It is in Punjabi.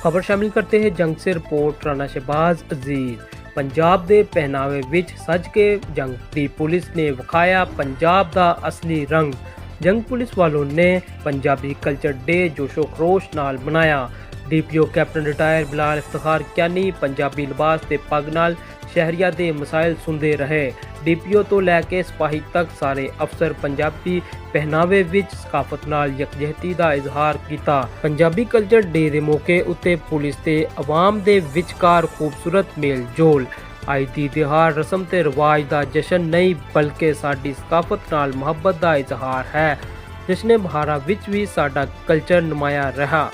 ਖਬਰ ਸ਼ਾਮਿਲ ਕਰਤੇ ਹੈ ਜੰਗ ਸੇ ਰਿਪੋਰਟ ਰਾਣਾ ਸ਼ਹਿਬਾਜ਼ ਅਜ਼ੀਜ਼। ਪੰਜਾਬ ਦੇ ਪਹਿਨਾਵੇ ਵਿੱਚ ਸੱਜ ਕੇ ਜੰਗ ਦੀ ਪੁਲਿਸ ਨੇ ਵਿਖਾਇਆ ਪੰਜਾਬ ਦਾ ਅਸਲੀ ਰੰਗ। ਜੰਗ ਪੁਲਿਸ ਵਾਲੋਂ ਨੇ ਪੰਜਾਬੀ ਕਲਚਰ ਡੇ ਜੋਸ਼ੋ ਖਰੋਸ਼ ਨਾਲ ਮਨਾਇਆ। DPO captain retire Bilal Iftikhar Kiani Punjabi ਲਿਬਾਸ ਤੇ ਪੱਗ ਨਾਲ ਸ਼ਹਿਰੀਆਂ ਦੇ ਮਸਾਇਲ ਸੁਣਦੇ ਰਹੇ। ਡੀਪੀਓ ਤੋਂ ਲੈ ਕੇ ਸਿਪਾਹੀ ਤੱਕ ਸਾਰੇ ਅਫਸਰ ਪੰਜਾਬੀ ਪਹਿਨਾਵੇ ਵਿੱਚ ਸਕਾਫਤ ਨਾਲ ਯਕਜਹਿਤੀ ਦਾ ਇਜ਼ਹਾਰ ਕੀਤਾ। ਪੰਜਾਬੀ ਕਲਚਰ ਡੇ ਦੇ ਮੌਕੇ ਉੱਤੇ ਪੁਲਿਸ ਤੇ ਆਵਾਮ ਦੇ ਵਿਚਕਾਰ ਖੂਬਸੂਰਤ ਮੇਲ ਜੋਲ। ਅੱਜ ਦੀ ਤਿਉਹਾਰ ਰਸਮ ਤੇ ਰਿਵਾਜ ਦਾ ਜਸ਼ਨ ਨਹੀਂ ਬਲਕਿ ਸਾਡੀ ਸਕਾਫਤ ਨਾਲ ਮੁਹੱਬਤ ਦਾ ਇਜ਼ਹਾਰ ਹੈ। ਜਸ਼ਨੇ ਬਹਾਰਾਂ ਵਿੱਚ ਵੀ ਸਾਡਾ ਕਲਚਰ ਨੁਮਾਇਆ ਰਿਹਾ।